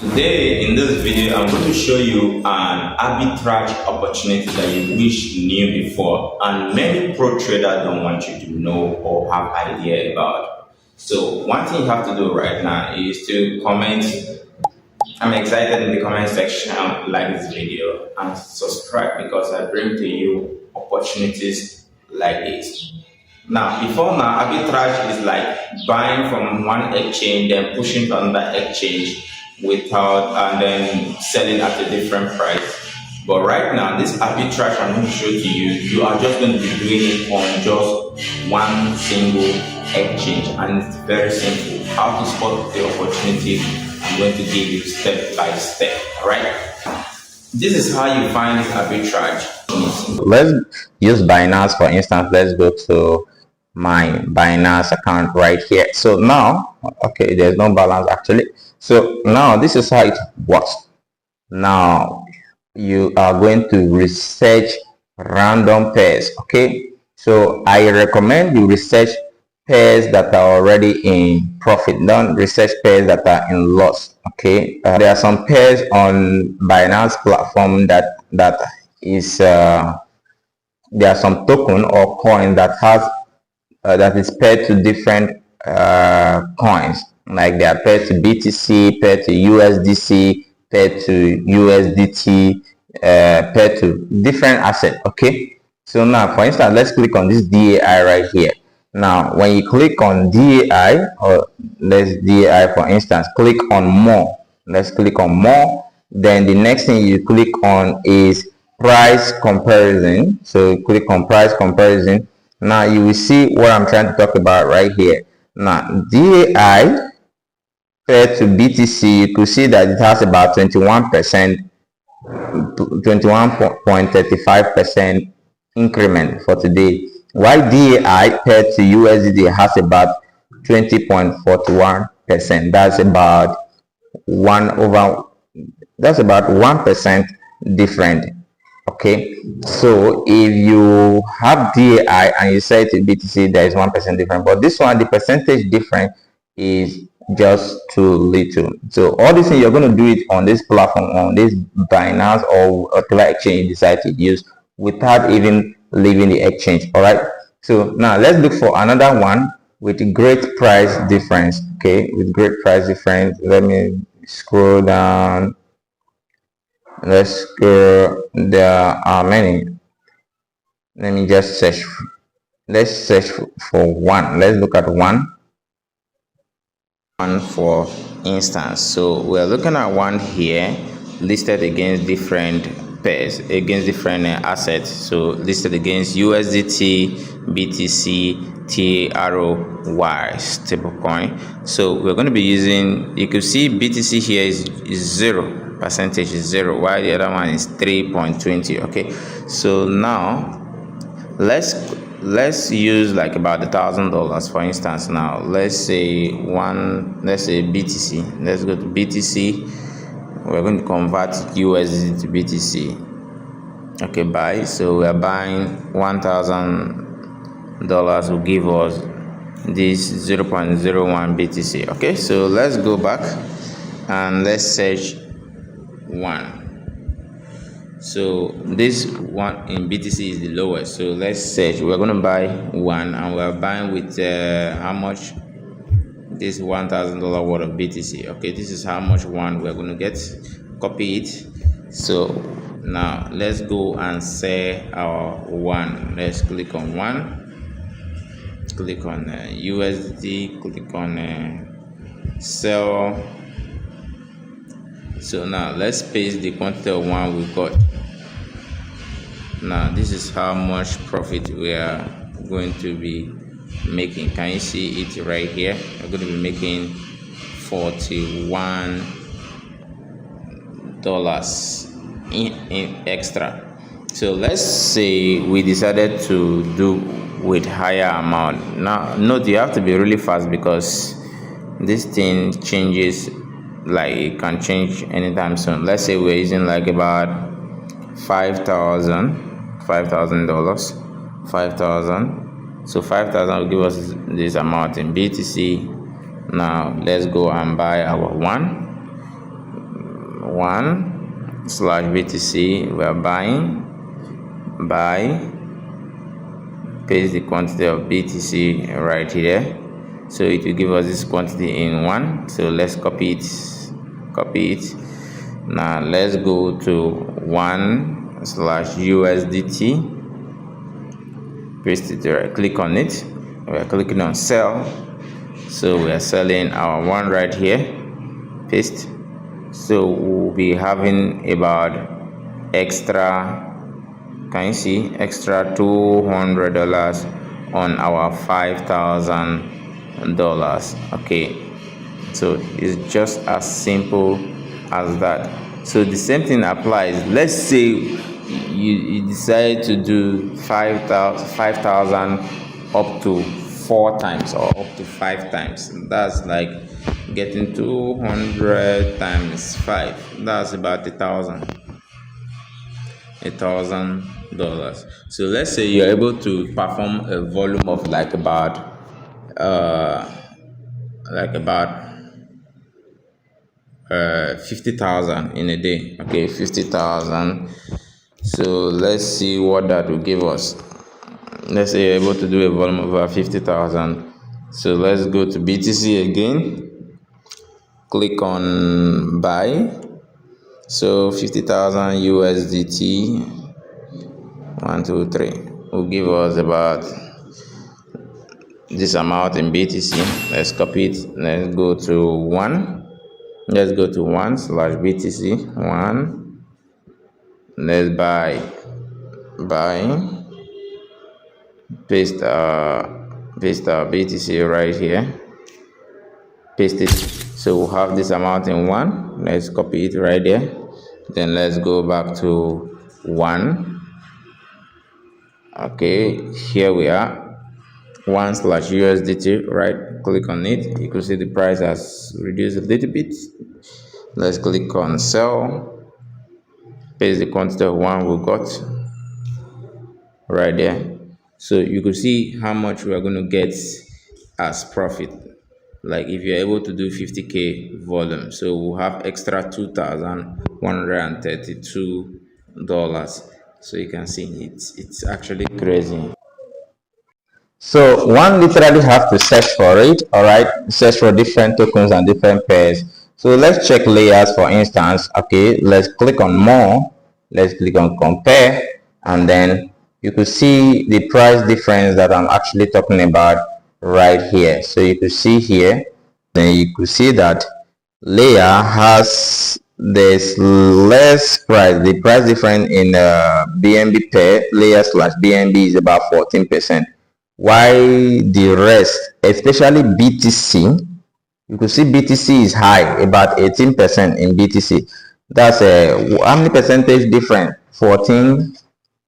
Today in this video, I'm going to show you an arbitrage opportunity that you wish you knew before and many pro traders don't want you to know or have idea about. So one thing you have to do right now is to comment. I'm excited in the comment section, like this video and subscribe because I bring to you opportunities like this. Before now, arbitrage is like buying from one exchange, then pushing to another exchange without and then selling at a different price. But right now, this arbitrage I'm going to show to you, you are just going to be doing it on just one single exchange, and it's very simple. How to spot the opportunity, I'm going to give you step by step. All right. This is how you find this arbitrage. Let's use Binance for instance. Let's go to my Binance account right here. So now, okay, there's no balance actually. So now this is how it works. Now you are going to research random pairs. Okay, so I recommend you research pairs that are already in profit. Don't research pairs that are in loss. Okay, there are some pairs on Binance platform that is there are some token or coin that has that is paired to different coins, like they are paired to BTC, paired to USDC, paired to USDT, paired to different assets. Okay, so now for instance, let's click on this DAI right here. Now when you click on DAI, or let's DAI for instance, click on more. Let's click on more. Then the next thing you click on is price comparison. So click on price comparison. Now you will see what I'm trying to talk about right here. Now DAI paired to BTC, you could see that it has about 21%, 21.35% increment for today, while DAI paired to USD has about 20.41%. That's about 1% different. Okay, so if you have DAI and you say to BTC, there is 1% different, but this one, the percentage difference is just too little. So all this thing, you're going to do it on this platform, on this Binance or whatever exchange you decide to use, without even leaving the exchange. All right, so now let's look for another one with great price difference. Okay, with great price difference, let me scroll down. Let's go. There are many. Let me just search. Let's search for one. Let's look at one for instance. So we're looking at one here listed against different pairs, against different assets. So listed against USDT, BTC, TROY stablecoin. So we're going to be using, you can see BTC here is 0%, is 0, while the other one is 3.20. okay, so now let's use like about $1,000 for instance. Now let's say BTC. Let's go to BTC. We're going to convert USD to BTC. Okay, buy. So we are buying $1,000 will give us this 0.01 BTC. Okay, so let's go back and let's search one. So this one in BTC is the lowest. So let's search. We're going to buy one, and we're buying with how much? This $1,000 worth of BTC. Okay, this is how much one we're going to get. Copy it. So now let's go and sell our one. Let's click on one. Click on USD. Click on sell. So now let's paste the quantity of one we got. Now this is how much profit we are going to be making. Can you see it right here? We're going to be making $41 in extra. So let's say we decided to do with higher amount. Now note, you have to be really fast because this thing changes, like it can change anytime soon. Let's say we're using like about $5,000. So 5,000 will give us this amount in BTC. Now let's go and buy our one. 1/BTC. We are buying, buy, paste the quantity of BTC right here. So it will give us this quantity in 1. So let's copy it. Now let's go to 1/USDT. Paste it right, click on it. We are clicking on sell. So we are selling our 1 right here. Paste. So we'll be having about extra, can you see, extra $200 on our $5,000. Okay, so it's just as simple as that. So the same thing applies. Let's say you decide to do 5,000 up to 4 times or up to 5 times. That's like getting 200 times 5. That's about $1,000. So let's say you're able to perform a volume of like about 50,000 in a day. Okay, 50,000. So let's see what that will give us. Let's say you're able to do a volume of about 50,000. So let's go to BTC again. Click on buy. So 50,000 USDT. 1, 2, 3 will give us about this amount in BTC. Let's copy it. Let's go to 1. Let's go to 1/BTC. 1. Let's buy. Paste our BTC right here. Paste it. So we'll have this amount in 1. Let's copy it right there. Then let's go back to 1. Okay, here we are. 1/USDT, right? Click on it. You can see the price has reduced a little bit. Let's click on sell. Paste the quantity of 1 we got right there. So you can see how much we are going to get as profit. Like if you're able to do 50k volume, so we'll have extra $2,132. So you can see it's actually crazy. So one literally have to search for it, all right? Search for different tokens and different pairs. So let's check layers, for instance. Okay, let's click on more. Let's click on compare, and then you could see the price difference that I'm actually talking about right here. So you could see here, then you could see that layer has this less price. The price difference in BNB pair, layer/BNB, is about 14%. Why the rest, especially BTC, you could see BTC is high, about 18% in BTC. That's how many percentage different? 14,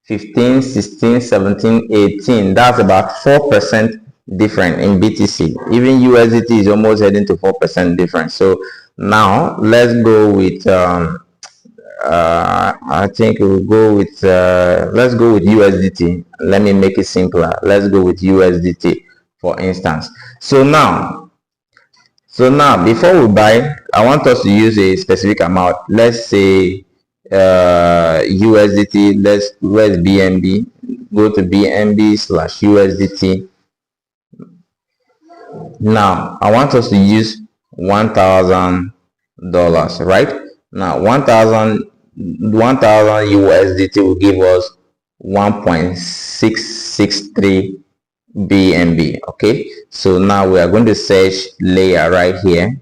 15, 16, 17, 18. That's about 4% different in BTC. Even USDT is almost heading to 4% difference. So now let's go with I think we'll go with let's go with USDT. Let me make it simpler. Let's go with USDT, for instance. So now before we buy, I want us to use a specific amount. Let's say USDT. Let's BNB. Go to BNB/USDT. Now I want us to use $1,000, right? Now 1,000 USDT will give us 1.663 BNB. Okay, so now we are going to search layer right here.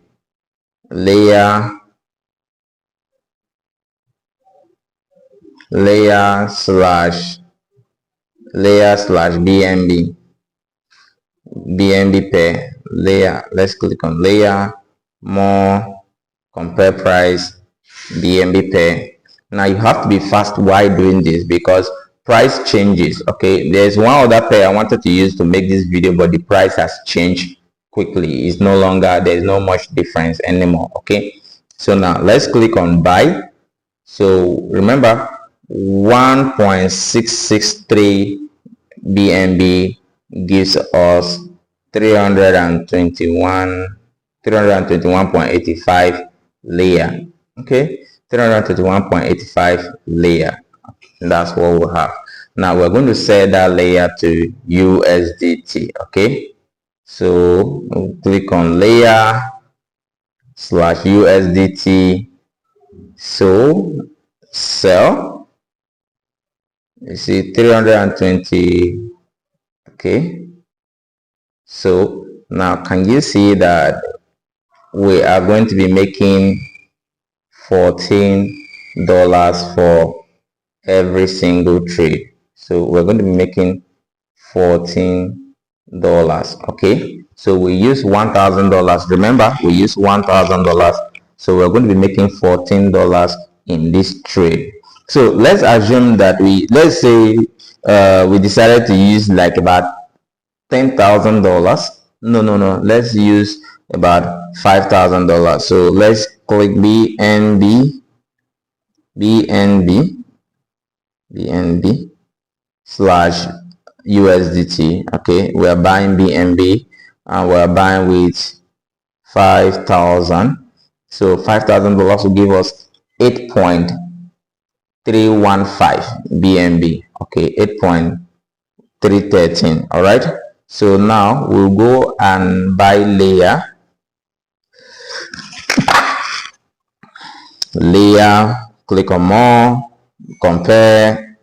Layer/BNB pair layer. Let's click on layer, more, compare price, BNB pair. Now you have to be fast while doing this because price changes. Okay, there's one other pair I wanted to use to make this video, but the price has changed quickly. It's no longer, there's no much difference anymore. Okay, so now let's click on buy. So remember, 1.663 BNB gives us 321.85 layer. Okay, 321.85 layer. That's what we have. Now we're going to set that layer to USDT. Okay, so we'll click on layer / USDT. So sell, you see 320. Okay, so now can you see that we are going to be making $14 for every single trade? So we're going to be making $14. Okay, so we use $1,000. Remember, we use $1,000, so we're going to be making $14 in this trade. So let's assume that let's say we decided to use like about $10,000. No, let's use about $5,000. So let's click BNB / USDT. Okay, we are buying BNB and we are buying with 5,000. So $5,000 will give us 8.315 BNB. Okay, 8.313. All right. So now we'll go and buy layer. Click on more, compare.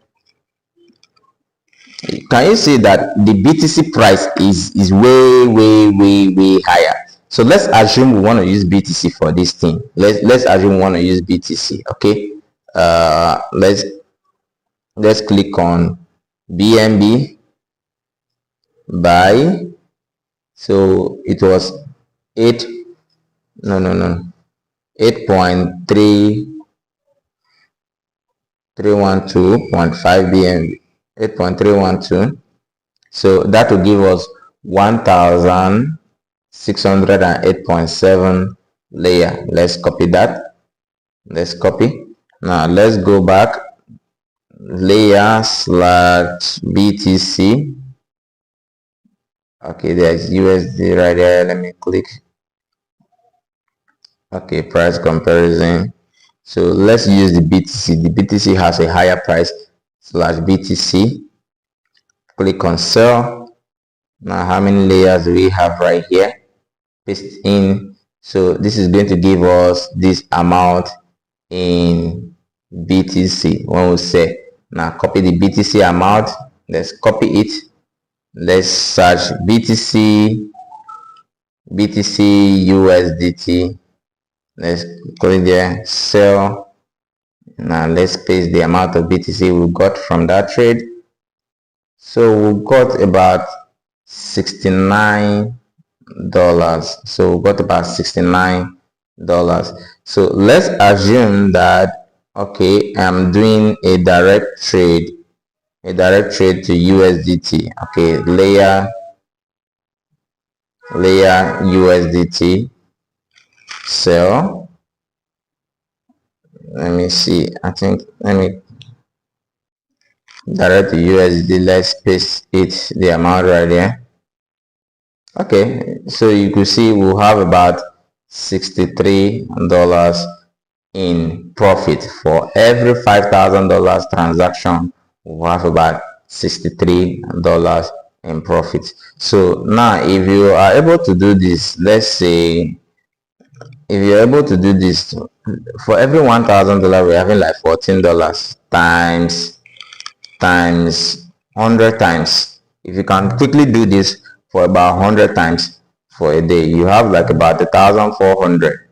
Can you see that the BTC price is way higher? So let's assume we want to use BTC for this thing. Let's assume we want to use BTC. Okay, let's click on BNB buy. So it was 8.312.5 BNB. 8.312. So that will give us 1,608.7 layer. Let's copy that. Let's copy. Now let's go back. Layer / BTC. Okay, there's USD right there. Let me click. Okay, price comparison. So let's use the BTC. The BTC has a higher price / BTC. Click on sell. Now how many layers do we have right here? Paste in. So this is going to give us this amount in BTC. When we say, now copy the BTC amount. Let's copy it. Let's search BTC USDT. Let's click there, sell. Now let's paste the amount of BTC we got from that trade. So we got about $69. So we got about $69. So let's assume that, okay, I'm doing a direct trade to USDT. Okay, layer USDT, sell. Let me see. Let me direct to USD. Let's paste it, the amount right there. Okay, so you could see we'll have about $63 in profit. For every $5,000 transaction, we'll have about $63 in profit. So now if you are able to do this, let's say if you're able to do this, for every $1,000 we're having like $14 times 100 times. If you can quickly do this for about 100 times for a day, you have like about 1,400.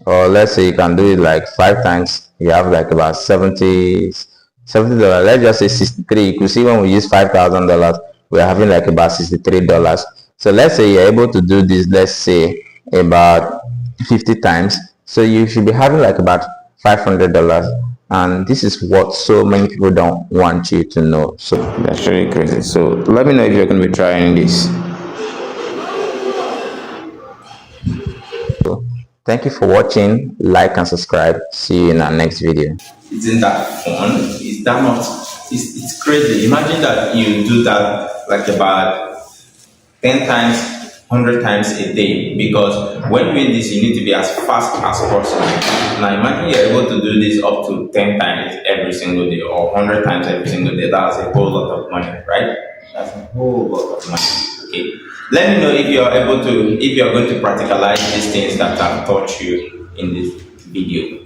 Or let's say you can do it like 5 times, you have like about $70. Let's just say 63. You could see when we use $5,000, we're having like about $63. So let's say you're able to do this, let's say about 50 times. So you should be having like about $500. And this is what so many people don't want you to know. So that's really crazy. So let me know if you're going to be trying this. So thank you for watching. Like and subscribe. See you in our next video. Isn't that fun? Is that not? It's crazy. Imagine that you do that like about 10 times 100 times a day, because when doing this you need to be as fast as possible. Now imagine you're able to do this up to 10 times every single day or 100 times every single day. That's a whole lot of money, right? That's a whole lot of money. Okay, let me know if you're able to, if you're going to practicalize these things that I've taught you in this video.